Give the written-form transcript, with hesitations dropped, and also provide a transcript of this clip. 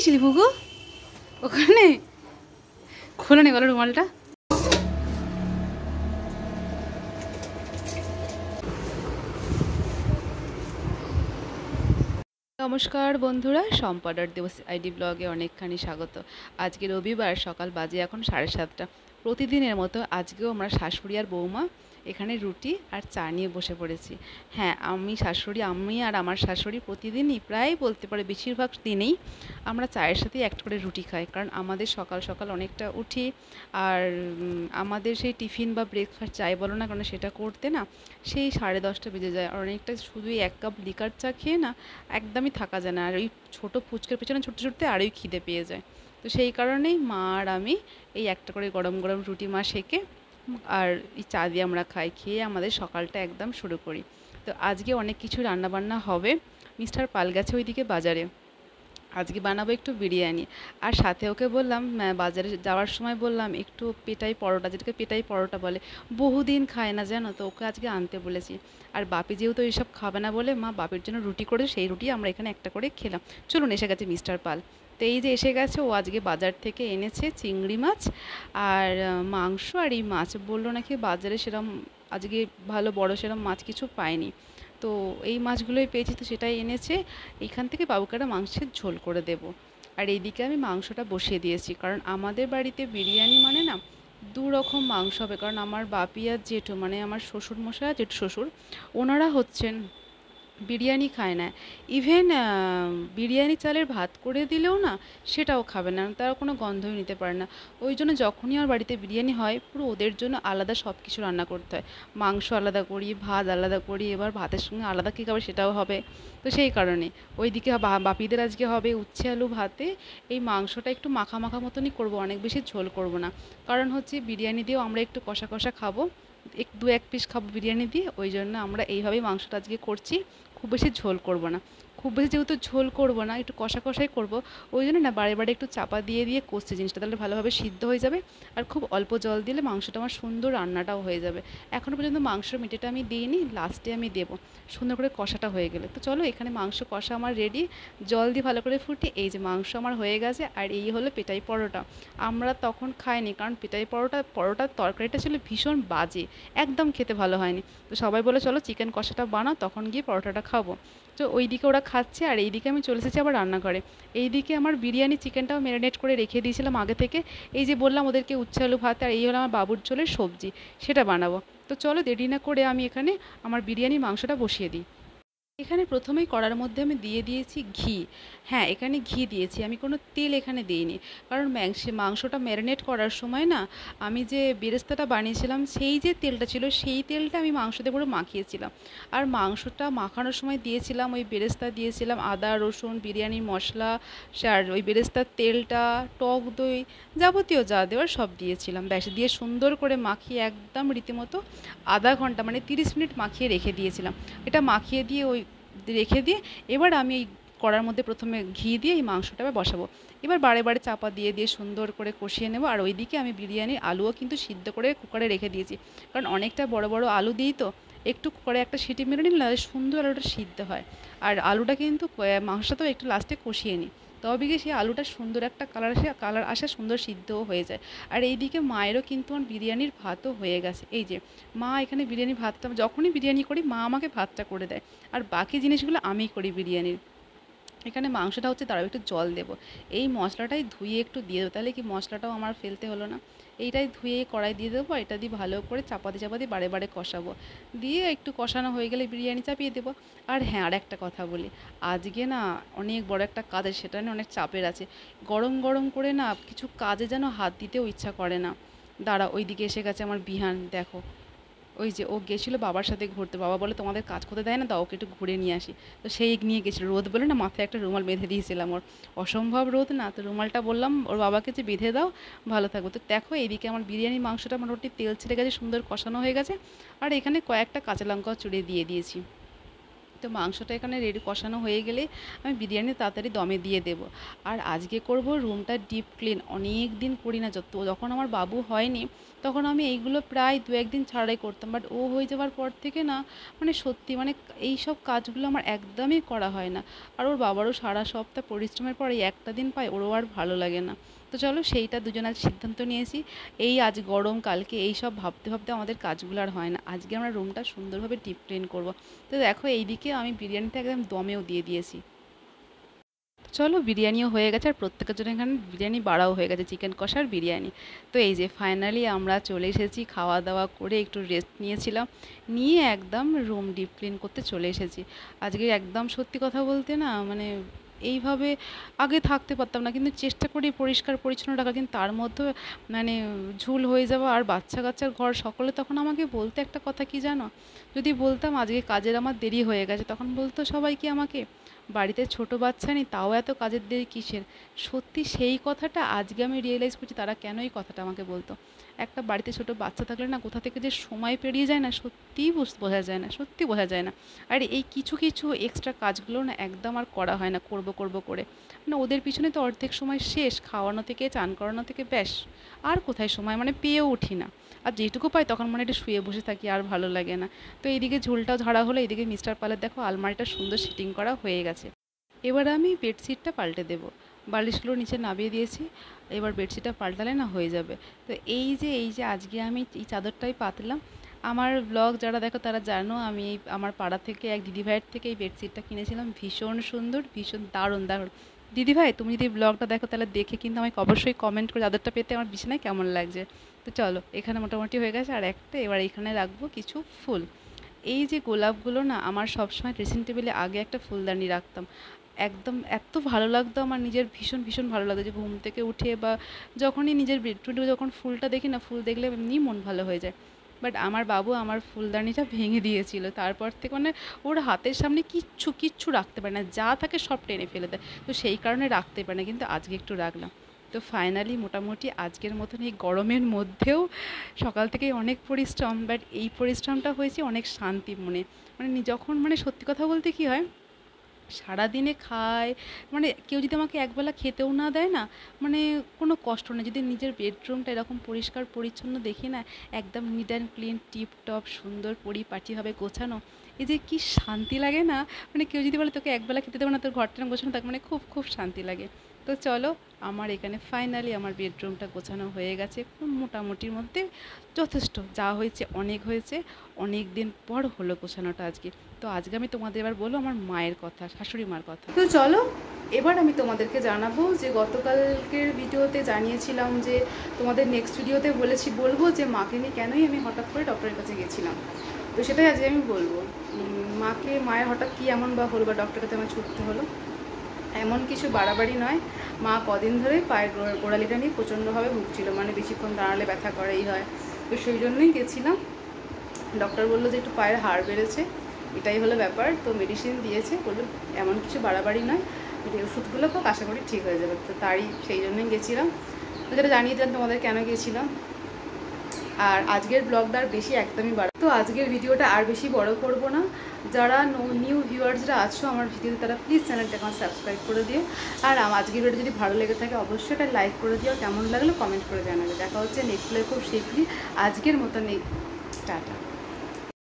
গেছিলি ভুগু? ওখানে খুলে নে বলো রুমালটা। নমস্কার বন্ধুরা, সম্পাদক দিবস আইডি ব্লগে অনেকখানি স্বাগত। আজকে রবিবার, সকাল বাজে এখন 7:30। প্রতিদিনের মতো আজকেও আমরা শাশুড়ি আর বৌমা এখানে রুটি আর চা নিয়ে বসে পড়েছি। হ্যাঁ, আমি আর আমার শাশুড়ি প্রতিদিনই, প্রায় বলতে পারে বেশিরভাগ দিনেই আমরা চায়ের সাথে একটা করে রুটি খাই। কারণ আমাদের সকাল সকাল অনেকটা উঠি, আর আমাদের সেই টিফিন বা ব্রেকফাস্ট যাই বলো না, কারণ সেটা করতে না সেই 10:30 বেজে যায়। আর অনেকটা শুধু 1 কাপ লিকার চা খেয়ে না একদমই থাকা যায় না। আর ওই ছোটো ফুচকার পেছনে ছুটতে ছুটতে আরোই খিদে পেয়ে যায়। তো সেই কারণেই মা আর আমি এই একটা করে গরম গরম রুটি মা সেঁকে আর এই চা দিয়ে আমরা খাই, খেয়ে আমাদের সকালটা একদম শুরু করি। তো আজকে অনেক কিছু রান্নাবান্না হবে। মিস্টার পাল গেছে ওইদিকে বাজারে, আজকে বানাবো একটু বিরিয়ানি। আর সাথে ওকে বললাম, বাজারে যাওয়ার সময় বললাম একটু পেটাই পরোটা, যেটাকে পেটাই পরোটা বলে, বহুদিন খায় না জানো, তো ওকে আজকে আনতে বলেছি। আর বাপি যেহেতু এইসব খাবে না বলে মা বাপির জন্য রুটি করে, সেই রুটি আমরা এখানে একটা করে খেলাম। চলুন, এসে গেছে মিস্টার পাল। তো এই যে এসে গেছে, ও আজকে বাজার থেকে এনেছে চিংড়ি মাছ আর মাংস। আর এই মাছ বললো নাকি বাজারে সেরম আজকে ভালো বড় সেরম মাছ কিছু পায়নি, তো এই মাছগুলোই পেয়েছি, তো সেটাই এনেছে। এইখান থেকে বাবুকে একটা মাংসের ঝোল করে দেব। আর এইদিকে আমি মাংসটা বসিয়ে দিয়েছি, কারণ আমাদের বাড়িতে বিরিয়ানি মানে না 2 রকম মাংস হবে। কারণ আমার বাপি আর জেঠু, মানে আমার শ্বশুরমশাই আর জেঠু শ্বশুর, ওনারা হচ্ছেন বিরিয়ানি খায় না। ইভেন বিরিয়ানি চালের ভাত করে দিলেও না সেটাও খাবে না, তারা কোনো গন্ধই নিতে পারে না। ওই জন্য যখনই আমার বাড়িতে বিরিয়ানি হয়, পুরো ওদের জন্য আলাদা সব কিছু রান্না করতে হয়। মাংস আলাদা করি, ভাত আলাদা করি, এবার ভাতের সঙ্গে আলাদা কী খাবে সেটাও হবে। তো সেই কারণে ওইদিকে বাপিদের আজকে হবে উচ্ছে আলু ভাতে। এই মাংসটা একটু মাখা মাখা মতনই করবো, অনেক বেশি ঝোল করব না। কারণ হচ্ছে বিরিয়ানি দিয়েও আমরা একটু কষা কষা খাবো, 1 পিস খাবো বিরিয়ানি দিয়ে, ওই জন্য আমরা এইভাবেই মাংসটা আজকে করছি। খুব বেশি ঝোল করব না, খুব বেশি যেহেতু ঝোল করব না, একটু কষা কষাই করব। ওই জন্য না বারে বারে একটু চাপা দিয়ে দিয়ে কষছি জিনিসটা, তাহলে ভালোভাবে সিদ্ধ হয়ে যাবে। আর খুব অল্প জল দিলে মাংসটা আমার সুন্দর রান্নাটাও হয়ে যাবে। এখনও পর্যন্ত মাংসর মিটেটা আমি দিইনি, লাস্টে আমি দেবো সুন্দর করে কষাটা হয়ে গেলে। তো চলো, এখানে মাংস কষা আমার রেডি, জল দিয়ে ভালো করে ফুটিয়ে এই যে মাংস আমার হয়ে গেছে। আর এই হলো পেটাই পরোটা। আমরা তখন খাইনি, কারণ পেটাই পরোটার তরকারিটা ছিল ভীষণ বাজে, একদম খেতে ভালো হয়নি। তো সবাই বলে চলো চিকেন কষাটা বানাও, তখন গিয়ে পরোটাটা খাবো। তো ওইদিকে ওরা খাচ্ছে, আর এইদিকে আমি চলে এসেছি আবার রান্নাঘরে। এইদিকে আমার বিরিয়ানি চিকেনটাও ম্যারিনেট করে রেখে দিয়েছিলাম আগে থেকে। এই যে বললাম ওদেরকে উচ্ছে আলু ভাত, আর এই হলো আমার বাবুর ঝোলের সবজি, সেটা বানাবো। তো চলো দেরি না করে আমি এখানে আমার বিরিয়ানির মাংসটা বসিয়ে দিই। এখানে প্রথমেই কড়ার মধ্যে আমি দিয়ে দিয়েছি ঘি। হ্যাঁ, এখানে ঘি দিয়েছি, আমি কোনো তেল এখানে দিইনি। কারণ মাংসটা ম্যারিনেট করার সময় না আমি যে বেরেস্তাটা বানিয়েছিলাম, সেই যে তেলটা ছিল সেই তেলটা আমি মাংসতে পুরো মাখিয়েছিলাম। আর মাংসটা মাখানোর সময় দিয়েছিলাম ওই বেরেস্তা, দিয়েছিলাম আদা রসুন বিরিয়ানির মশলা, আর ওই বেরেস্তার তেলটা, টক দই, যাবতীয় যা দেওয়ার সব দিয়েছিলাম। ব্যাস, দিয়ে সুন্দর করে মাখিয়ে একদম রীতিমতো আধা ঘন্টা মানে 30 মিনিট মাখিয়ে রেখে দিয়েছিলাম। এটা মাখিয়ে দিয়ে ওই রেখে দিয়ে এবার আমি এই কড়ার মধ্যে প্রথমে ঘি দিয়ে এই মাংসটা বসাবো। এবার বারে বারে চাপা দিয়ে দিয়ে সুন্দর করে কষিয়ে নেব। আর ওইদিকে আমি বিরিয়ানির আলুও কিন্তু সিদ্ধ করে কুকারে রেখে দিয়েছি, কারণ অনেকটা বড় বড় আলু দিই, তো একটু কুকারে একটা সিটি মেরে নিলে সুন্দর আলুটা সিদ্ধ হয়। আর আলুটা কিন্তু মাংসটাও একটু লাস্টে কষিয়ে নিই, তবে গিয়ে সেই আলুটা সুন্দর একটা কালার আসে, সুন্দর সিদ্ধও হয়ে যায়। আর এইদিকে মায়েরও কিন্তু আমার বিরিয়ানির ভাতও হয়ে গেছে। এই যে মা এখানে বিরিয়ানি ভাতটা, যখনই বিরিয়ানি করি মা আমাকে ভাতটা করে দেয়, আর বাকি জিনিসগুলো আমিই করি বিরিয়ানির। এখানে মাংসটা হচ্ছে, তারাও একটু জল দেবো। এই মশলাটাই ধুয়ে একটু দিয়ে দেবো, তাহলে কি মশলাটাও আমার ফেলতে হলো না। এইটাই ধুয়ে কড়াই দিয়ে দেবো, এটা দিয়ে ভালো করে চাপাতি চাপাতি বারে বারে কষাবো। দিয়ে একটু কষানো হয়ে গেলে বিরিয়ানি চাপিয়ে দেবো। আর হ্যাঁ, আর একটা কথা বলি, আজকে না অনেক বড় একটা কাজ আছে, সেটা নিয়ে অনেক চাপের আছে। গরম গরম করে না কিছু কাজে যেন হাত দিতেও ইচ্ছা করে না। দাঁড়া, ওইদিকে এসে গেছে আমার বিহান, দেখো। ওই যে ও গেছিলো বাবার সাথে ঘুরতে, বাবা বলে তোমাদের কাজ করতে দেয় না, দাও ওকে একটু ঘুরে নিয়ে আসি। তো সেই নিয়ে গেছিলো, রোদ বলে না মাথায় একটা রুমাল বেঁধে দিয়েছিলাম, ওর অসম্ভব রোদ না, তো রুমালটা বললাম ওর বাবাকে যে বেঁধে দাও, ভালো থাকবো। তো দেখো এইদিকে আমার বিরিয়ানির মাংসটা মোটামুটি তেল ছেড়ে গেছে, সুন্দর কষানো হয়ে গেছে। আর এখানে কয়েকটা কাঁচা লঙ্কাও চুড়ে দিয়ে দিয়েছি। তো তো মাংসটা এখানে রেডি কষানো হয়ে গেলে আমি বিরিয়ানি তাড়াতাড়ি দমে দিয়ে দেব। আর আজকে করব রুমটা ডিপ ক্লিন, অনেক দিন করি না। যখন আমার বাবু হয়নি তখন আমি এইগুলো প্রায় 2-1 দিন ছাড়াই করতাম, বাট ও হয়ে যাওয়ার পর থেকে না মানে সত্যি মানে এই সব কাজগুলো আমার একদমই করা হয় না। আর ওর বাবারও সারা সপ্তাহ পরিশ্রমের পর এই একটা দিন পায়, ওরও আর ভালো লাগে না। তো চলো সেইটা দুজন আজ সিদ্ধান্ত নিয়েছি, এই আজ গরম কালকে এই সব ভাবতে ভাবতে আমাদের কাজগুলো আর হয় না। আজকে আমরা রুমটা সুন্দরভাবে ডিপ ক্লিন করবো। তো দেখো এইদিকে আমি বিরিয়ানিটা একদম দমেও দিয়ে দিয়েছি। চলো বিরিয়ানিও হয়ে গেছে আর প্রত্যেকের জন্য এখানে বিরিয়ানি বাড়াও হয়ে গেছে, চিকেন কষার বিরিয়ানি। তো এই যে ফাইনালি আমরা চলে এসেছি, খাওয়া দাওয়া করে একটু রেস্ট নিয়েছিলাম, নিয়ে একদম রুম ডিপ ক্লিন করতে চলে এসেছি। আজকে একদম সত্যি কথা বলতে না মানে এইভাবে আগে থাকতে পারতাম না, কিন্তু চেষ্টা করি পরিষ্কার পরিচ্ছন্ন রাখা, কিন্তু তার মধ্যে মানে ঝুল হয়ে যাওয়া। আর বাচ্চা কাচ্চার ঘর সকলে তখন আমাকে বলতে একটা কথা কি জানো, যদি বলতাম আজকে কাজের আমার দেরি হয়ে গেছে, তখন বলতো সবাই কি আমাকে বাড়িতে ছোট বাচ্চা নেই তাও এত কাজের দেরি কিসের। সত্যি সেই কথাটা আজকে আমি রিয়েলাইজ করছি তারা কেন এই কথাটা আমাকে বলতো। একটা বাড়িতে ছোট বাচ্চা থাকলে না কোথা থেকে যে সময় পেরিয়ে যায় না সত্যিই বোঝা যায় না, সত্যি বোঝা যায় না। আর এই কিছু কিছু এক্সট্রা কাজগুলো না একদম আর করা হয় না, করব করব করে মানে ওদের পিছনে তো অর্ধেক সময় শেষ, খাওয়ানো থেকে চান করানো থেকে ব্যাস। আর কোথায় সময় মানে পেয়েও উঠি না। আর যেটুকু পাই তখন মানে একটু শুয়ে বসে থাকি, আর ভালো লাগে না। তো এইদিকে ঝোলটাও ঝাড়া হলো, এইদিকে মিস্টার পালের দেখো আলমারিটা সুন্দর সেটিং করা হয়ে গেছে। এবার আমি বেডশিটটা পাল্টে দেবো, বালিশগুলো নিচে নামিয়ে দিয়েছি, এবার বেডশিটটা পাল্টালে না হয়ে যাবে। তো এই যে আজকে আমি এই চাদরটাই পাতলাম। আমার ব্লগ যারা দেখো তারা জানো আমি আমার পাড়া থেকে এক দিদিভাইয়ের থেকে এই বেডশিটটা কিনেছিলাম, ভীষণ সুন্দর, ভীষণ দারুণ দারুণ। দিদিভাই তুমি যদি ব্লগটা দেখো তাহলে দেখে কিন্তু আমাকে অবশ্যই কমেন্ট করে চাদরটা পেতে আমার বিছানায় কেমন লাগছে। তো চলো এখানে মোটামুটি হয়ে গেছে, আর একটা এবার এখানে রাখবো কিছু ফুল। এই যে গোলাপগুলো না আমার সবসময় ড্রেসিং টেবিলে আগে একটা ফুলদানি রাখতাম, একদম এত ভালো লাগতো আমার নিজের, ভীষণ ভীষণ ভালো লাগতো যে ঘুম থেকে উঠে বা যখনই নিজের বেডরুমে যখন ফুলটা দেখি না, ফুল দেখলে এমনি মন ভালো হয়ে যায়। বাট আমার বাবু আমার ফুলদানিটা ভেঙে দিয়েছিল, তারপর থেকে মানে ওর হাতের সামনে কিচ্ছু কিচ্ছু রাখতে পারে না, যা থাকে সব টেনে ফেলে দেয়। তো সেই কারণে রাখতে পারে না, কিন্তু আজকে একটু রাখলাম। তো ফাইনালি মোটামুটি আজকের মতন এই গরমের মধ্যেও সকাল থেকেই অনেক পরিশ্রম, বাট এই পরিশ্রমটা হয়েছে অনেক শান্তি মনে। মানে যখন মানে সত্যি কথা বলতে কি হয়, সারাদিনে খায় মানে কেউ যদি আমাকে একবেলা খেতেও না দেয় না, মানে কোনো কষ্ট নেই। যদি নিজের বেডরুমটা এরকম পরিষ্কার পরিচ্ছন্ন দেখি না, একদম নিট অ্যান্ড ক্লিন টিপটপ সুন্দর পরিপাটিভাবে গোছানো, এই যে কি শান্তি লাগে না। মানে কেউ যদি বলে তোকে একবেলা খেতে দেবো না, তোর ঘরটা না গোছানো থাক, মানে খুব খুব শান্তি লাগে। তো চলো আমার এখানে ফাইনালি আমার বেডরুমটা গোছানো হয়ে গেছে, খুব মোটামুটির মধ্যে যথেষ্ট, যা হয়েছে অনেক হয়েছে, অনেক দিন পর হলো গোছানোটা আজকে। তো আজকে আমি তোমাদের এবার বলবো আমার মায়ের কথা, শাশুড়ি মার কথা। তো চলো এবার আমি তোমাদেরকে জানাবো যে গতকালকের ভিডিওতে জানিয়েছিলাম যে তোমাদের নেক্সট ভিডিওতে বলবো যে মাকে নিয়ে কেনই আমি হঠাৎ করে ডক্টরের কাছে গেছিলাম। তো সেটাই আজকে আমি বলবো। মায়ের হঠাৎ কী এমন বা হলো বা ডক্টরের কাছে আমার ছুটতে হলো, এমন কিছু বাড়াবাড়ি নয়। মা কদিন ধরে পায়ের গোড়ালিটা নিয়ে প্রচণ্ডভাবে ভুগছিল, মানে বেশিক্ষণ দাঁড়ালে ব্যথা করেই হয়। তো সেই জন্যই গেছিলাম। ডক্টর বললো যে একটু পায়ের হাড় বেড়েছে, এটাই হলো ব্যাপার। তো মেডিসিন দিয়েছে, বললো এমন কিছু বাড়াবাড়ি নয়, এই ওষুধগুলো খুব আশা করি ঠিক হয়ে যাবে। তো সেই জন্যই গেছিলাম, তো যেটা জানিয়ে দিলাম তোমাদের কেন গেছিলাম। আর আজকের ব্লগটা আর বেশি একদমই তো আজকের ভিডিওটা আর বেশি বড় করব না। যারা নিউ ভিউয়ার্সরা আছো আমার ভিডিওতে তারা প্লিজ চ্যানেলটা এখন সাবস্ক্রাইব করে দিও। আর আজকের ভিডিও যদি ভালো লেগে থাকে অবশ্যই এটা লাইক করে দিও, কেমন লাগলো কমেন্ট করে জানাবে। দেখা হচ্ছে নেক্সট খুব শীঘ্রই। আজকের মতন টাটা।